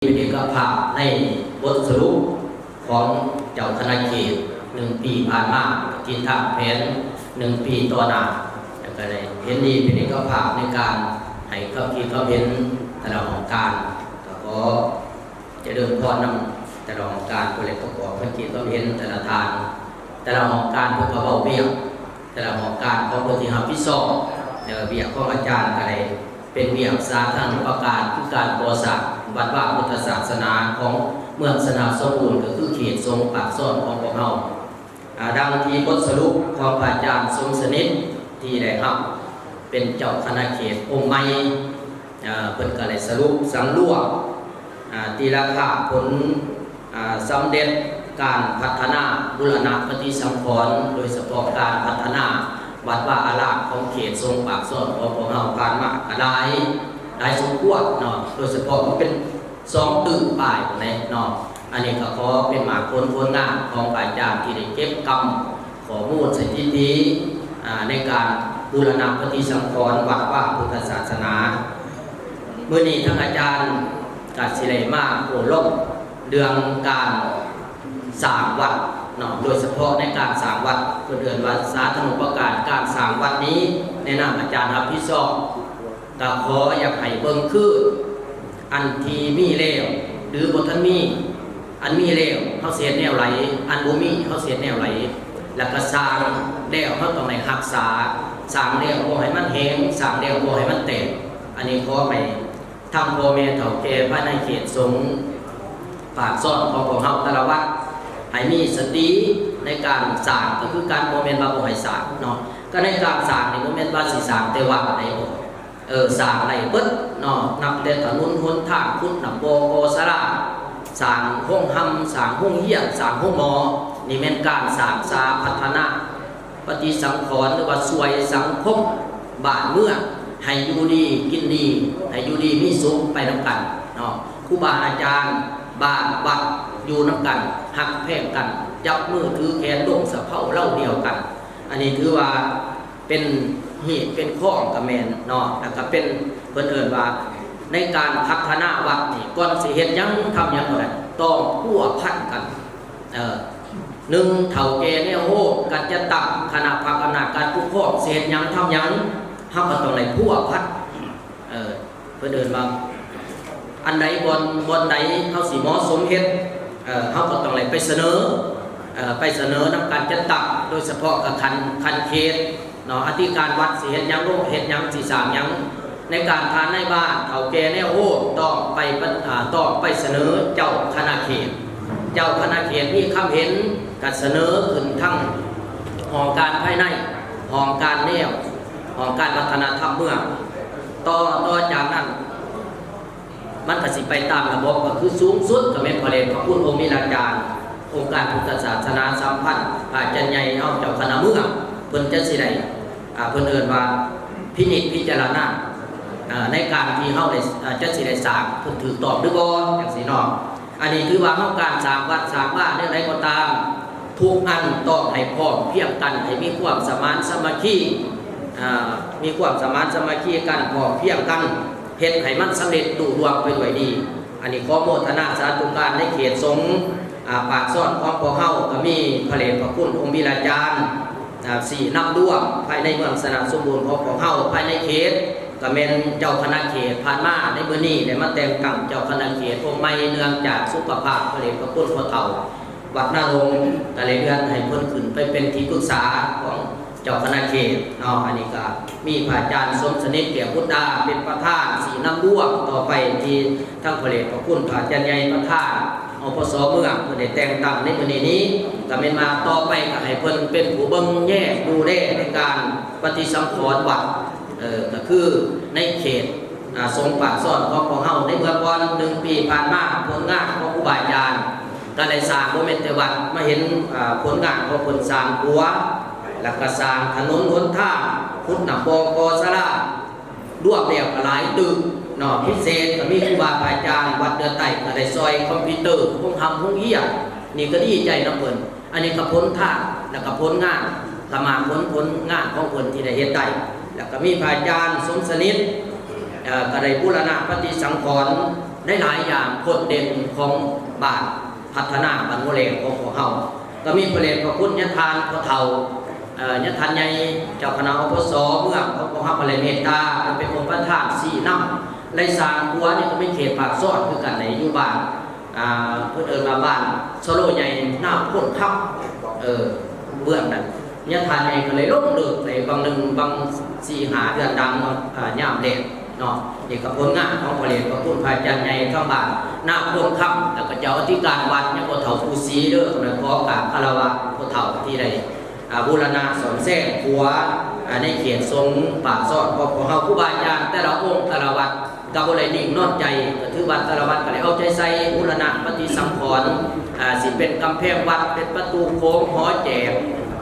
เป็นเอกภาพในบทสรุปของเจ้าคณะเขต1 ปีผ่านมาทิศทางแผน1 ปีต่อหน้าแล้วก็ได้เห็นดีเป็นเอกภาพในการให้ความคิดความเห็นแต่ละองค์การก็ขอจะเดินพรนำแต่ละองค์การตัวเล็กประกอบความคิดความเห็นแต่ละทางแต่ละองค์การเพื่อเบาเบี้ยแต่ละองค์การของผู้ที่รับผิดชอบเบี้ยของอาจารย์อะไรเป็นเบี้ยสาธารณประการคือการก่อสร้างวัดว่าพุทธศาสนาของเมืองสนาสมบูรณ์ก็คือเขตทรงปากซ่อนของพวกเราดังที่บทสรุปของอาจารย์ทรงสนิทที่ได้รับเป็นเจ้าคณะเขตองค์ใหม่เป็นการได้สรุปสำรวจตีราคาผลสำเร็จการพัฒนาบูรณะปฏิสังขรณ์โดยเฉพาะการพัฒนาวัดว่าอารามของเขตทรงปากซ่อนของพวกเราผ่านมากระได้สมควรเนาะโดยเฉพาะก็เป็น2 ตื่นป่ายในเนาะอันนี้ก็ขอเป็นหมากผลงานของอาจารย์ที่ได้เก็บกรรมข้อมูลสถิติในการบูรณะปฏิสังขรณ์วัดว่าพุทธศาสนาเมื่อนี้ทั้งอาจารย์กาศิเลมาโอลบเรื่องการสร้างวัดเนาะโดยเฉพาะในการสร้างวัดคนเดินวัดสาธารณประการการสร้างวัดนี้ในนามอาจารย์รับผิดชอบก็ขออยากให้เบิ่งคืออันที่มีแล้วหรือบ่ทันมีอันมีแล้วเฮาเสียแนวไหลอันบ่มีเฮาเสียแนวไหลแล้วก็สร้างแล้วเฮาต้องได้รักษาสร้างแล้วบ่ให้มันแห้งสร้างแล้วบ่ให้มันแตกอันนี้ขอให้ทางพ่อแม่เฒ่าแก่ภายในเขตสงฆ์ปากซ่อนของพวกเฮาแต่ละวัดให้มีสติในการสร้างก็คือการบ่แม่นว่าบ่ให้สร้างเนาะก็ในการสร้างนี่บ่แม่นว่าสิสร้างแต่วัดได้บ่สร้างอะไรเบิดเนาะนับแต่ถนนหนทางพุทธนำบ่กศาสร้างห้องหำสร้างห้องเฮียนสร้างห้องหมอนี่แม่นการสร้างสาพัฒนาปฏิสังขรณ์หรือว่าช่วยสังคมบ้านเมืองให้อยู่ดีกินดีให้อยู่ดีมีสุขไปนำกันเนาะครูบาอาจารย์บ้านวัดอยู่นำกันหักแพงกันจับมือถือแขนร่วมสะเพาเล่าเดียวกันอันนี้ถือว่าเป็นเหตุเป็นข้องกับแมนเนาะแล้วก็เป็นเพิ่นเอิ้นว่าในการพัฒนาวัดนี่ก่อนสิเฮ็ดหยังทำหยังก็ได้ต้องพัวพันกัน1เฒ่าแก่แนวโหกันจะตั้งคณะพักอำนาจการปกครองสิเฮ็ดหยังทำหยังเฮาก็ต้องได้พัวพันเพิ่นเอิ้นว่าอันใดบ่อนใดเฮาสิเหมาะสมเฮ็ดเฮาก็ต้องได้ไปเสนอนำการจัดตั้งโดยเฉพาะกับคันเขตเนาะอธิการวัดสิเฮ็ดหยังเฮ็ดหยังสิสร้างหยังในการทานในบ้านเฒ่าแก่แนวโหต้องไปเสนอเจ้าคณะเขตมีคำเห็นก็เสนอขึ้นทั้งห้องการภายในห้องการแนวห้องการวัฒนธรรมเมืองต่อจากนั้นมันก็สิไปตามระบบก็คือสูงสุดก็แม่นพระเดชพระคุณองค์มิราจารย์องค์การพุทธศาสนาสัมพันธ์อาจารย์ใหญ่เฮาเจ้าคณะเมืองเพิ่นจะสิได้เพิ่นเอิ้นว่าพินิจพิจารณาในการที่เฮาได้จะสิได้สร้างเพิ่นถูกต้องหรือบ่จังซี่เนาะอันนี้คือว่าเฮาการสร้างวัดสร้างบ้านใดก็ตามทุกอันต้องให้พร้อมเพรียงกันให้มีความสมานสามัคคีกันพร้อมเพรียงกันเฮ็ดให้มันสำเร็จลุล่วงไปด้วยดีอันนี้ขอโมทนาสาธุการในเขตสงฆ์ปากซ่อนของพวกเฮาก็มีพระเดชพระคุณองค์บิดาจารย์4 นำร่วมภายในเมืองสนาสมบูรณ์ของเฮาภายในเขตก็เป็นเจ้าคณะเขตผ่านมาในมื้อนี้ได้มาแต่งตั้งเจ้าคณะเขตองค์ใหม่เนื่องจากสุขภาพพระเดชพระคุณพ่อเฒ่าวัดนารงค์ก็เลยเลื่อนให้เพิ่นขึ้นไปเป็นที่ปรึกษาของเจ้าคณะเขตเนาะอันนี้ก็มีพระอาจารย์สมสนิทเกียรติพุทธาเป็นประธาน4 นำร่วมต่อไปที่ทั้งพระเดชพระคุณพระอาจารย์ใหญ่ประธานอปสเมืองเพิ่นได้แต่งตั้งในมื้อนี้ก็แม่นมาต่อไปก็ให้เพิ่นเป็นผู้เบิ่งแยกดูแลในการปฏิสังขรณ์วัดก็คือในเขตสงฆ์ปากซ่อนของพวกเฮาในเมื่อก่อน1 ปีผ่านมาผลงานของครูบาอาจารย์ก็ได้สร้างบ่แม่นแต่วัดมาเห็นผลงานของเพิ่นสร้างหัวแล้วก็สร้างถนนหนทางพุทธนำบ่กศารรวมแล้วก็หลายตึกเนาะพิเศษก็มีครูบาอาจารย์วัดเดือไต้ก็ได้ซอยคอมพิวเตอร์ห้องทำห้องเฮียนี่ก็ดีใจนำเพิ่นอันนี้ก็ผลทางแล้วก็ผลงานก็มาผลงานของเพิ่นที่ได้เฮ็ดได้แล้วก็มีพระอาจารย์สมสนิทก็ได้บูรณะปฏิสังขรณ์ใน ได้หลายอย่างคนเด่นของบ้านพัฒนาบ้านโมเลของพวกเขาก็มีพระเลพระคุณยะทานพระเฒ่ายะทานใหญ่เจ้าคณะอปสเมืองของพวกเขาพระเลเมตตาเป็นองค์ประธานสี่น้ำไรสางหัวนี่ก็ไม่เขตปากซอดคือกันในอยู่บ้านเพื่อนเอิญมาบ้านโซโลใหญ่หน้าพ้นทับเบื้องนั้นยะทานใหญ่ก็เลยล้มเลิกในบางหนึ่งบางสี่หาเดือนดังย่ามเด็กเนาะนี่ก็ผลงานของพระเลพระคุณพระอาจารย์ใหญ่ข้างบ้านหน้าพ้นทับแล้วก็เจ้าอธิการวัดเนี่ยพอเฒ่าผู้ศรีเด้อแล้วขอการคารวะพอเฒ่าที่ใดบูรณะสอนแทรกหัวในเขตทรงปากซอดของเขาผู้บาอาจารย์แต่ละองค์แต่ละวัดกับบริดิ่งนอนใจถือวัดแต่ละวัดก็เลยเอาใจใส่บูรณะปฏิสังขรณ์สิเป็นกำแพงวัดเป็นประตูโค้งหอแจก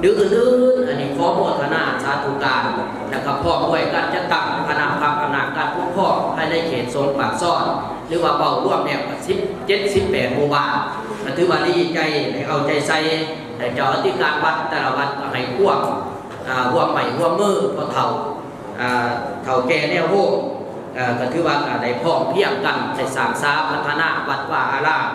หรืออื่นๆอันนี้ขอโมทนาสาธุการแล้วก็พ่อด้วยการจะตั้งคณะพักคณะการผู้พ่อให้ในเขตทรงปากซอดหรือว่าเบาร่วมเนี่ย17-18 หมู่บ้านถือว่าดีใจให้เอาใจใส่แต่เจ้าอธิการวัดแต่ละวัดก็ให้พวกหัวใหม่หัวมือพอเฒ่าแก่แนวโฮก็ถือว่าได้พร้อมเพียงกันในสร้างสาพัฒนาวัดว่าอาราม